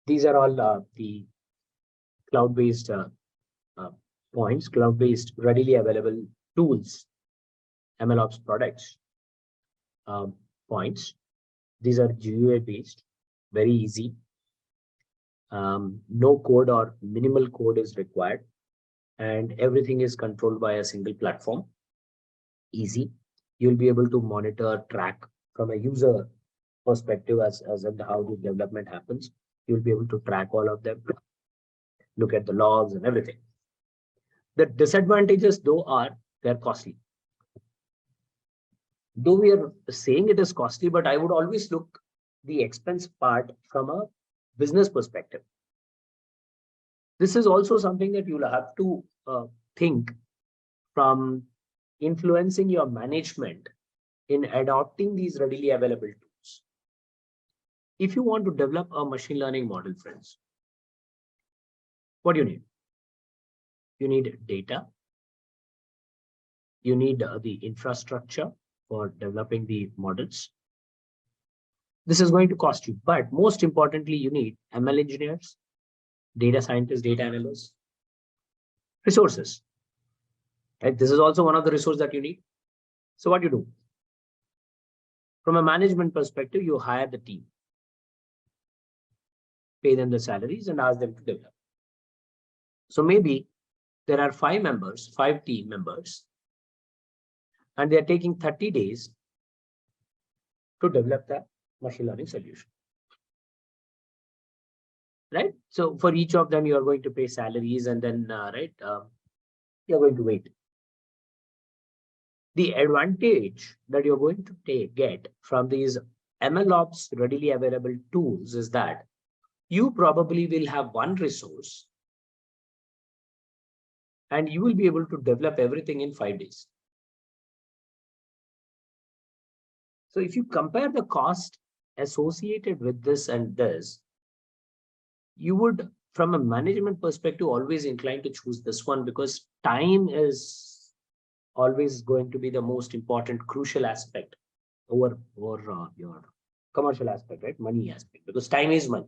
These are all the cloud-based points, cloud-based readily available tools, MLOps products points. These are GUI-based, very easy. No code or minimal code is required, and everything is controlled by a single platform. Easy. You'll be able to monitor, track from a user perspective as how the development happens. You'll be able to track all of them, look at the logs and everything. The disadvantages, though, are they're costly. Though we are saying it is costly, but I would always look the expense part from a business perspective. This is also something that you'll have to think from influencing your management in adopting these readily available tools. If you want to develop a machine learning model, friends, what do you need? You need data. You need the infrastructure for developing the models. This is going to cost you, but most importantly, you need ML engineers, data scientists, data analysts, resources. Right? This is also one of the resources that you need. So what you do? From a management perspective, you hire the team, pay them the salaries and ask them to develop. So maybe there are 5 team members, and they are taking 30 days to develop that machine learning solution. Right? So for each of them, you are going to pay salaries, and then you're going to wait. The advantage that you're going to get from these MLOps readily available tools is that you probably will have one resource and you will be able to develop everything in 5 days. So if you compare the cost associated with this and this, you would, from a management perspective, always inclined to choose this one, because time is always going to be the most important, crucial aspect over your commercial aspect, right? Money aspect, because time is money.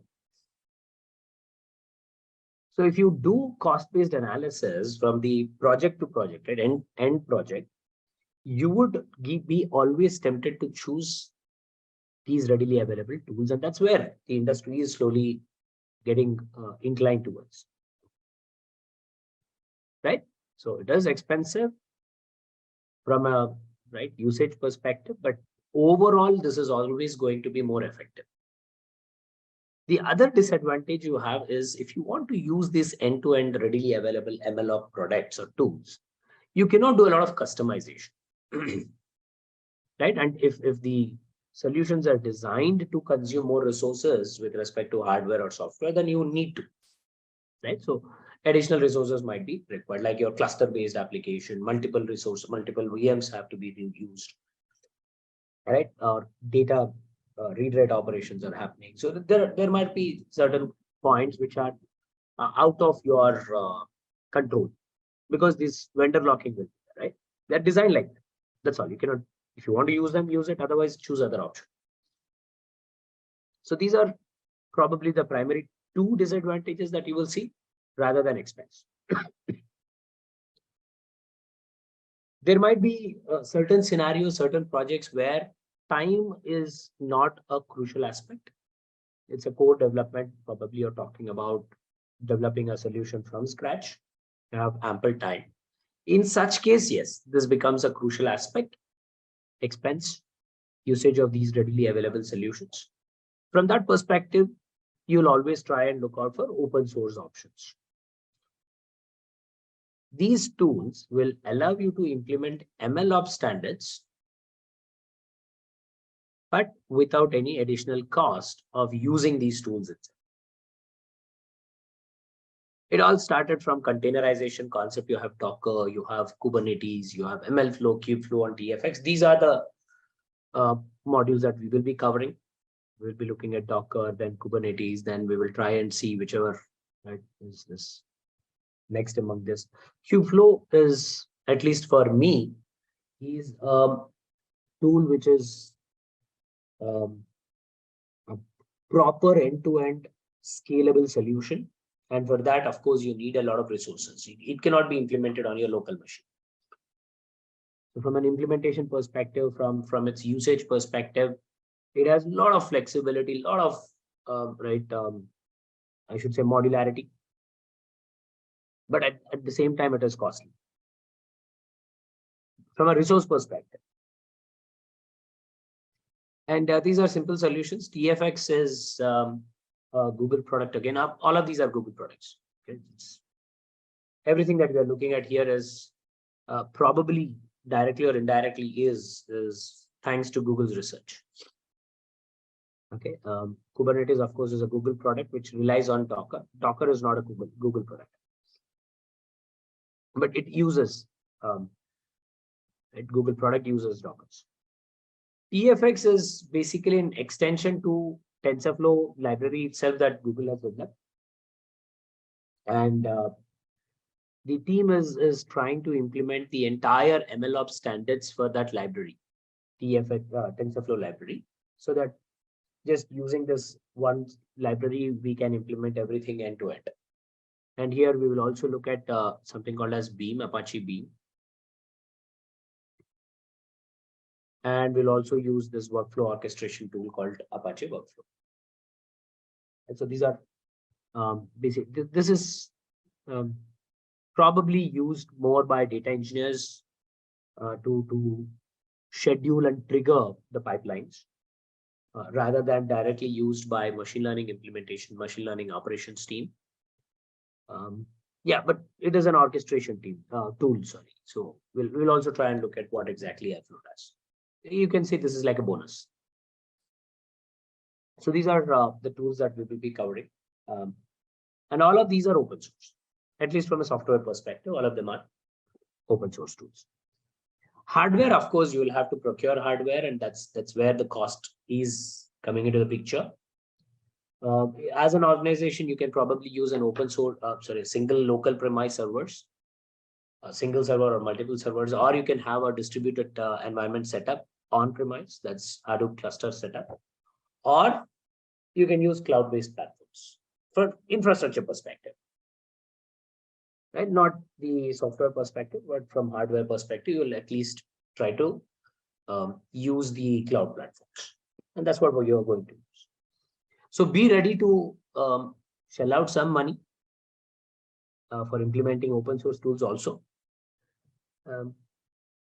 So if you do cost-based analysis from the project to project, right, end project, you would be always tempted to choose these readily available tools, and that's where the industry is slowly getting inclined towards. Right? So it is expensive from a usage perspective, but overall, this is always going to be more effective. The other disadvantage you have is if you want to use this end-to-end readily available MLOps products or tools, you cannot do a lot of customization. Right? And if the solutions are designed to consume more resources with respect to hardware or software, then you need to. Right? So additional resources might be required, like your cluster-based application, multiple resources, multiple VMs have to be used. Right? Or data read-write operations are happening. So there might be certain points which are out of your control, because this vendor locking will be there, right? They're designed like that. That's all. You cannot, if you want to use them, use it. Otherwise, choose other option. So these are probably the primary 2 disadvantages that you will see rather than expense. There might be certain scenarios, certain projects where time is not a crucial aspect. It's a core development. Probably you're talking about developing a solution from scratch. You have ample time. In such case, yes, this becomes a crucial aspect. Expense, usage of these readily available solutions. From that perspective, you'll always try and look out for open source options. These tools will allow you to implement MLOps standards, but without any additional cost of using these tools itself. It all started from containerization concept. You have Docker, you have Kubernetes, you have MLflow, Kubeflow, and TFX. These are the modules that we will be covering. We'll be looking at Docker, then Kubernetes, then we will try and see whichever is this next among this. Kubeflow is, at least for me, is a tool which is a proper end-to-end scalable solution. And for that, of course, you need a lot of resources. It cannot be implemented on your local machine. So from an implementation perspective, from its usage perspective, it has a lot of flexibility, a lot of, I should say modularity. But at the same time, it is costly. From a resource perspective. And these are simple solutions. TFX is a Google product. Again, all of these are Google products. Okay? Everything that we are looking at here is probably directly or indirectly is thanks to Google's research. Okay, Kubernetes, of course, is a Google product which relies on Docker. Docker is not a Google product, but it uses Google product uses Docker. TFX is basically an extension to TensorFlow library itself that Google has developed, and the team is trying to implement the entire MLOps standards for that library, TFX TensorFlow library, so that just using this one library, we can implement everything end to end. And here we will also look at something called as Beam, Apache Beam. And we'll also use this workflow orchestration tool called Apache Workflow. And so these are basic. This is probably used more by data engineers to schedule and trigger the pipelines, rather than directly used by machine learning implementation, machine learning operations team. Yeah, but it is an orchestration team tool. Sorry. So we'll also try and look at what exactly Airflow does. You can see this is like a bonus. So these are the tools that we will be covering. And all of these are open source, at least from a software perspective, all of them are open source tools. Hardware, of course, you will have to procure hardware, and that's where the cost is coming into the picture. As an organization, you can probably use an open source, single local premise servers, a single server or multiple servers, or you can have a distributed environment setup on premise, that's Hadoop cluster setup, or you can use cloud-based platforms for infrastructure perspective, right? Not the software perspective, but from hardware perspective, you'll at least try to use the cloud platforms, and that's what you're going to use. So be ready to shell out some money for implementing open source tools also.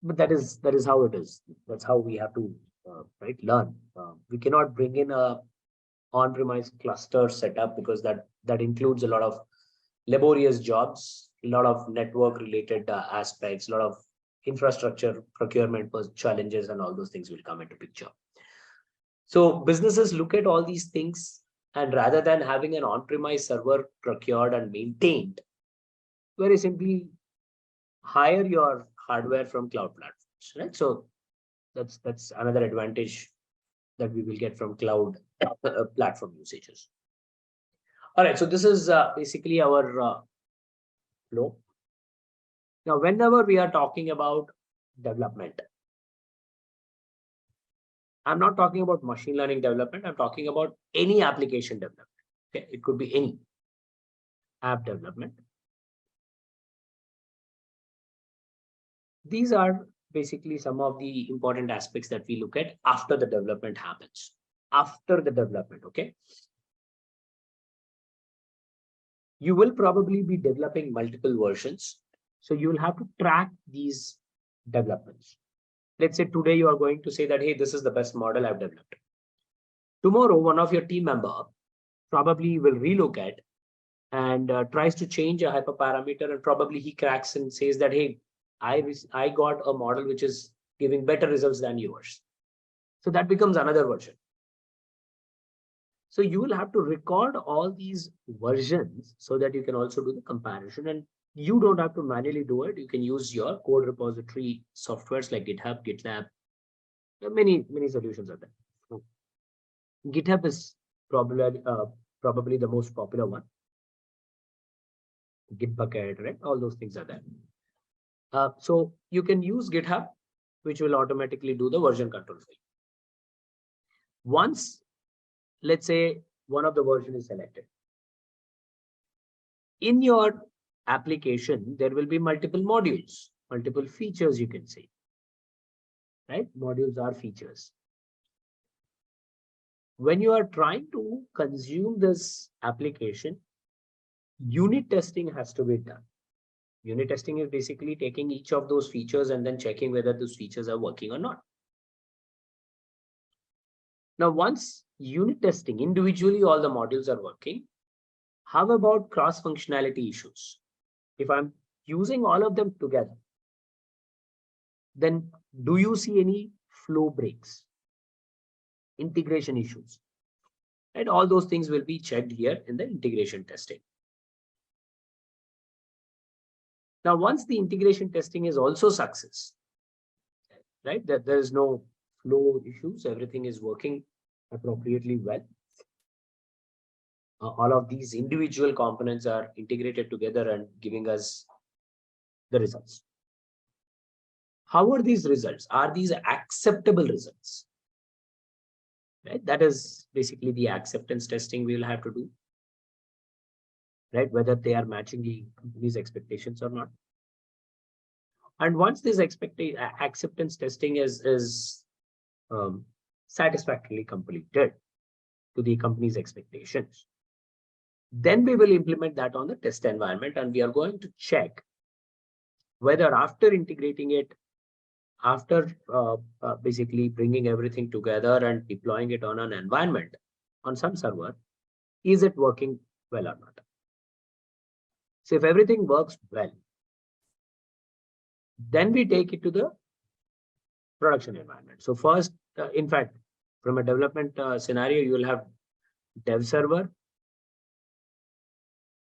But that is how it is. That's how we have to learn. We cannot bring in a on-premise cluster setup because that includes a lot of laborious jobs, a lot of network related aspects, a lot of infrastructure procurement challenges, and all those things will come into picture. So businesses look at all these things, and rather than having an on-premise server procured and maintained, very simply hire your hardware from cloud platforms, right? So that's another advantage that we will get from cloud platform usages. All right, so this is basically our flow. Now, whenever we are talking about development, I'm not talking about machine learning development. I'm talking about any application development. Okay, it could be any app development. These are basically some of the important aspects that we look at after the development happens. After the development, okay? You will probably be developing multiple versions. So you will have to track these developments. Let's say today you are going to say that, hey, this is the best model I've developed. Tomorrow, one of your team member probably will relook at and tries to change a hyperparameter, and probably he cracks and says that, hey, I got a model which is giving better results than yours. So that becomes another version. So you will have to record all these versions so that you can also do the comparison, and you don't have to manually do it. You can use your code repository softwares like GitHub, GitLab. There are many solutions are there. GitHub is probably the most popular one. Gitbucket, right? All those things are there. So you can use GitHub, which will automatically do the version control for you. Once, let's say, one of the version is selected, In your application, there will be multiple modules, multiple features, you can say, right? Modules are features. When you are trying to consume this application, unit testing has to be done. Unit testing is basically taking each of those features and then checking whether those features are working or not. Now, once unit testing, individually all the modules are working, how about cross-functionality issues? If I'm using all of them together, then do you see any flow breaks, integration issues? And all those things will be checked here in the integration testing. Now, once the integration testing is also success, right, that there is no flow issues, everything is working appropriately well. All of these individual components are integrated together and giving us the results. How are these results? Are these acceptable results? Right? That is basically the acceptance testing we will have to do. Right? Whether they are matching the company's expectations or not. And once this acceptance testing is satisfactorily completed to the company's expectations, then we will implement that on the test environment, and we are going to check whether after integrating it, after basically bringing everything together and deploying it on an environment, on some server, is it working well or not? So if everything works well, then we take it to the production environment. So first, in fact, from a development scenario, you will have dev server,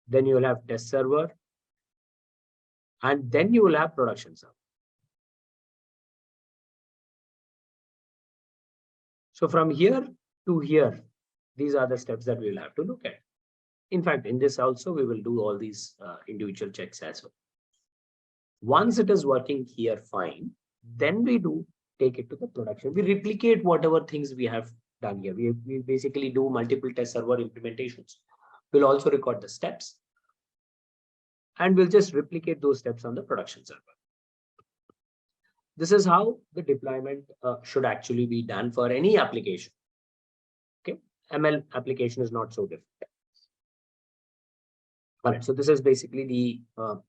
then you will have test server, and then you will have production server. So from here to here, these are the steps that we will have to look at. In fact, in this also, we will do all these individual checks as well. Once it is working here fine, then we do take it to the production. We replicate whatever things we have done here. We basically do multiple test server implementations. We'll also record the steps, and we'll just replicate those steps on the production server. This is how the deployment should actually be done for any application. Okay, ML application is not so different. All right, so this is basically the